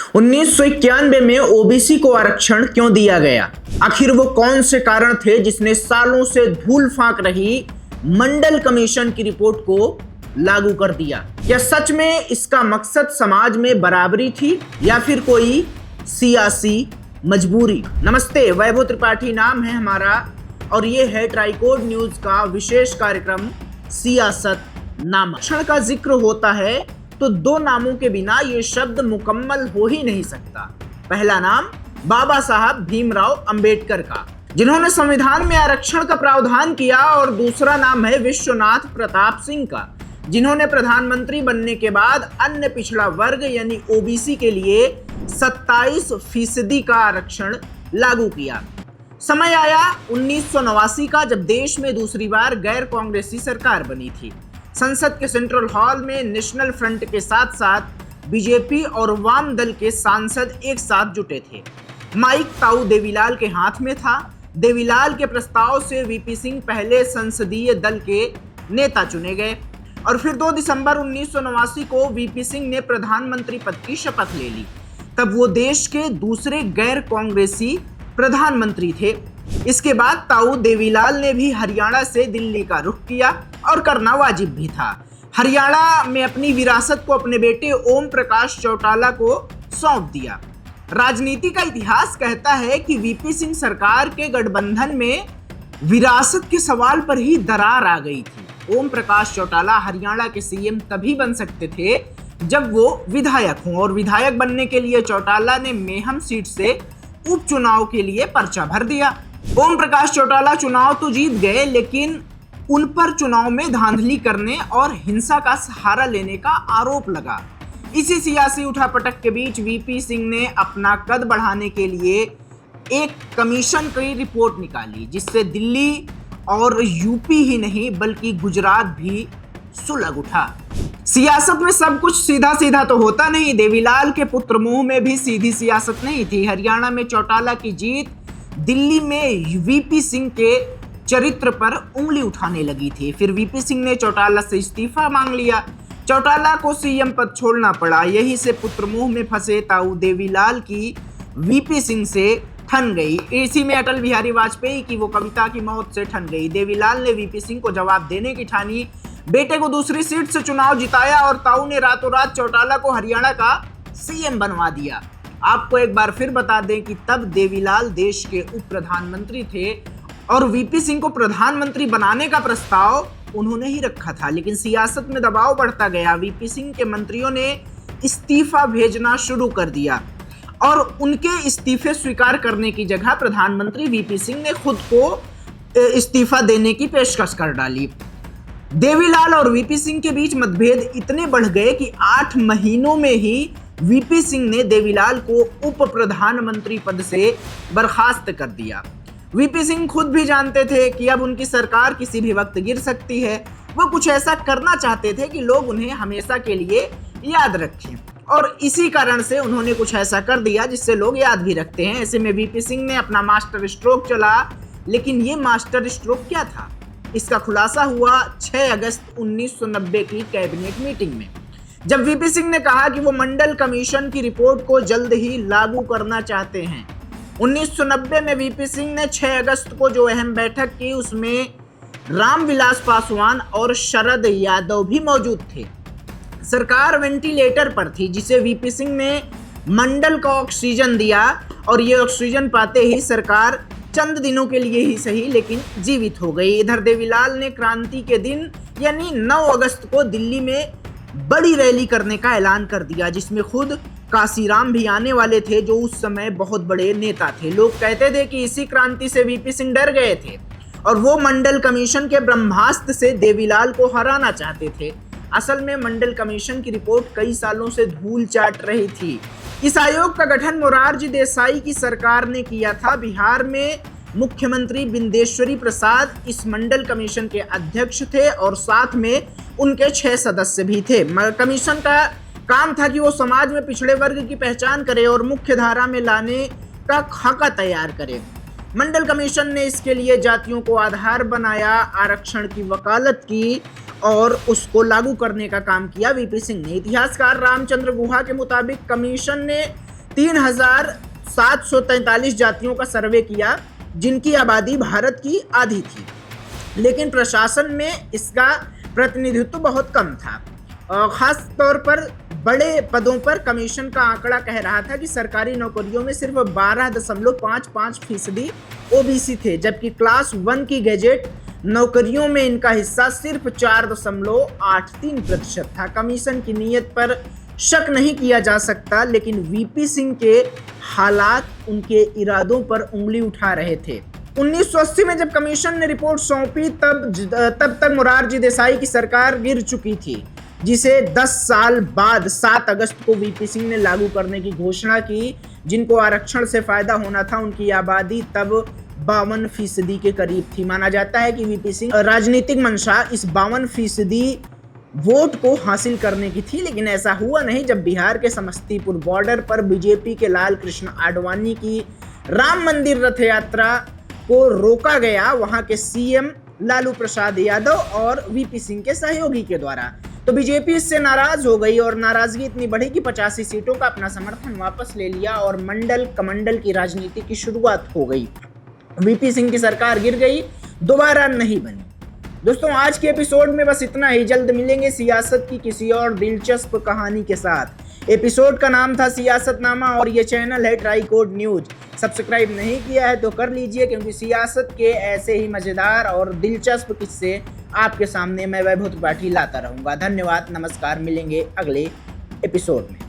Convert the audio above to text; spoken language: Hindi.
1991 में ओबीसी को आरक्षण क्यों दिया गया? आखिर वो कौन से कारण थे जिसने सालों से धूल फांक रही मंडल कमीशन की रिपोर्ट को लागू कर दिया? क्या सच में इसका मकसद समाज में बराबरी थी या फिर कोई सियासी मजबूरी? नमस्ते, वैभव त्रिपाठी नाम है हमारा और ये है ट्राइकोड न्यूज का विशेष कार्यक्रम सियासत नामा। आरक्षण का जिक्र होता है तो दो नामों के बिना ये शब्द मुकम्मल हो ही नहीं सकता। पहला नाम बाबा साहब भीमराव अंबेडकर का, जिन्होंने संविधान में आरक्षण का प्रावधान किया, और दूसरा नाम है विश्वनाथ प्रताप सिंह का, जिन्होंने प्रधानमंत्री बनने के बाद अन्य पिछड़ा वर्ग यानी ओबीसी के लिए 27% का आरक्षण लागू किया। समय आया 1989 का, जब देश में दूसरी बार गैर कांग्रेसी सरकार बनी थी। संसद के सेंट्रल हॉल में नेशनल फ्रंट के साथ साथ बीजेपी और वाम दल के सांसद एक साथ जुटे थे। माइक ताऊ देवीलाल के हाथ में था। देवीलाल के प्रस्ताव से वीपी सिंह पहले संसदीय दल के नेता चुने गए और फिर 2 दिसंबर 1989 को वीपी सिंह ने प्रधानमंत्री पद की शपथ ले ली। तब वो देश के दूसरे गैर कांग्रेसी प्रधानमंत्री थे। इसके बाद ताऊ देवीलाल ने भी हरियाणा से दिल्ली का रुख किया और करना वाजिब भी था। हरियाणा में अपनी विरासत को अपने बेटे ओम प्रकाश चौटाला को सौंप दिया। राजनीति का इतिहास कहता है कि वीपी सिंह सरकार के गठबंधन में विरासत के सवाल पर ही दरार आ गई थी। ओम प्रकाश चौटाला हरियाणा के सीएम तभी बन सकते थे जब वो विधायक हों, और विधायक बनने के लिए चौटाला ने मेहम सीट से उपचुनाव के लिए पर्चा भर दिया। ओम प्रकाश चौटाला चुनाव तो जीत गए, लेकिन उन पर चुनाव में धांधली करने और हिंसा का सहारा लेने का आरोप लगा। इसी सियासी उठापटक के बीच वीपी सिंह ने अपना कद बढ़ाने के लिए एक कमीशन की रिपोर्ट निकाली, जिससे दिल्ली और यूपी ही नहीं बल्कि गुजरात भी सुलग उठा। सियासत में सब कुछ सीधा सीधा तो होता नहीं। देवीलाल के पुत्र मुंह में भी सीधी सियासत नहीं थी। हरियाणा में चौटाला की जीत दिल्ली में वीपी सिंह के चरित्र पर उंगली उठाने लगी थी। फिर वीपी सिंह ने चौटाला से इस्तीफा मांग लिया। चौटाला को सीएम पद छोड़ना पड़ा। यही से पुत्र मुंह में फंसे ताऊ देवीलाल की वीपी सिंह से ठन गई। इसी में अटल बिहारी वाजपेयी की वो कविता की मौत से ठन गई। देवीलाल ने वीपी सिंह को जवाब देने की ठानी, बेटे को दूसरी सीट से चुनाव जिताया और ताऊ ने रातों रात चौटाला को हरियाणा का सीएम बनवा दिया। आपको एक बार फिर बता दें कि तब देवीलाल देश के उप प्रधानमंत्री थे और वीपी सिंह को प्रधानमंत्री बनाने का प्रस्ताव उन्होंने ही रखा था। लेकिन सियासत में दबाव बढ़ता गया। वीपी सिंह के मंत्रियों ने इस्तीफा भेजना शुरू कर दिया और उनके इस्तीफे स्वीकार करने की जगह प्रधानमंत्री वीपी सिंह ने खुद को इस्तीफा देने की पेशकश कर डाली। देवीलाल और वीपी सिंह के बीच मतभेद इतने बढ़ गए कि 8 महीनों में ही वीपी सिंह ने देवीलाल को उप प्रधानमंत्री पद से बर्खास्त कर दिया। वीपी सिंह खुद भी जानते थे कि अब उनकी सरकार किसी भी वक्त गिर सकती है। वो कुछ ऐसा करना चाहते थे कि लोग उन्हें हमेशा के लिए याद रखें, और इसी कारण से उन्होंने कुछ ऐसा कर दिया जिससे लोग याद भी रखते हैं। ऐसे में वीपी सिंह ने अपना मास्टर स्ट्रोक चला। लेकिन ये मास्टर स्ट्रोक क्या था? इसका खुलासा हुआ 6 अगस्त 1990 की कैबिनेट मीटिंग में, जब वीपी सिंह ने कहा कि वो मंडल कमीशन की रिपोर्ट को जल्द ही लागू करना चाहते हैं। 1990 में वीपी सिंह ने 6 अगस्त को जो अहम बैठक की, उसमें रामविलास पासवान और शरद यादव भी मौजूद थे। सरकार वेंटिलेटर पर थी, जिसे वीपी सिंह ने मंडल का ऑक्सीजन दिया, और ये ऑक्सीजन पाते ही सरकार चंद दिनों के लिए ही सही लेकिन जीवित हो गई। इधर देवीलाल ने क्रांति के दिन यानी 9 अगस्त को दिल्ली में बड़ी रैली करने का ऐलान कर दिया, जिसमें खुद काशीराम भी आने वाले थे, जो उस समय बहुत बड़े नेता थे। लोग कहते थे कि इसी क्रांति से वीपी सिंह डर गए थे और वो मंडल कमीशन के ब्रह्मास्त्र से देवीलाल को हराना चाहते थे। असल में मंडल कमीशन की रिपोर्ट कई सालों से धूल चाट रही थी। इस आयोग का गठन मोरारजी देसाई की सरकार ने किया था। बिहार में मुख्यमंत्री बिंदेश्वरी प्रसाद इस मंडल कमीशन के अध्यक्ष थे और साथ में उनके 6 सदस्य भी थे। कमीशन का काम था कि वो समाज में पिछड़े वर्ग की पहचान करे और मुख्य धारा में लाने का खाका तैयार करे। मंडल कमीशन ने इसके लिए जातियों को आधार बनाया, आरक्षण की वकालत की और उसको लागू करने का काम किया वीपी सिंह ने। इतिहासकार रामचंद्र गुहा के मुताबिक कमीशन ने 3,743 जातियों का सर्वे किया जिनकी आबादी भारत की आधी थी, लेकिन प्रशासन में इसका प्रतिनिधित्व बहुत कम था। खास तौर पर बड़े पदों पर कमीशन का आंकड़ा कह रहा था कि सरकारी नौकरियों में सिर्फ 12.55% ओबीसी थे, जबकि क्लास 1 की गैजेट नौकरियों में इनका हिस्सा सिर्फ 4.83% था। कमीशन की नीयत पर शक नहीं किया जा सकता, लेकिन वीपी सिंह के हालात उनके इरादों पर उंगली उठा रहे थे। 1980 में जब कमीशन ने रिपोर्ट सौंपी तब तक मोरारजी देसाई की सरकार गिर चुकी थी, जिसे 10 साल बाद 7 अगस्त को वीपी सिंह ने लागू करने की घोषणा की। जिनको आरक्षण से फायदा होना था उनकी आबादी तब 52% के करीब थी। माना जाता है कि वीपी सिंह राजनीतिक मंशा इस 52% वोट को हासिल करने की थी, लेकिन ऐसा हुआ नहीं। जब बिहार के समस्तीपुर बॉर्डर पर बीजेपी के लाल कृष्ण आडवाणी की राम मंदिर रथ यात्रा को रोका गया, वहां के सीएम लालू प्रसाद यादव और वीपी सिंह के सहयोगी के द्वारा, तो बीजेपी इससे नाराज हो गई और नाराजगी इतनी बढ़ी कि 85 सीटों का अपना समर्थन वापस ले लिया और मंडल कमंडल की राजनीति की शुरुआत हो गई। वीपी सिंह की सरकार गिर गई, दोबारा नहीं बनी। दोस्तों, आज के एपिसोड में बस इतना ही। जल्द मिलेंगे सियासत की किसी और दिलचस्प कहानी के साथ। एपिसोड का नाम था सियासतनामा और ये चैनल है ट्राइकोड न्यूज। सब्सक्राइब नहीं किया है तो कर लीजिए, क्योंकि सियासत के ऐसे ही मजेदार और दिलचस्प किस्से आपके सामने मैं वैभव त्रिपाठी लाता रहूंगा। धन्यवाद, नमस्कार, मिलेंगे अगले एपिसोड में।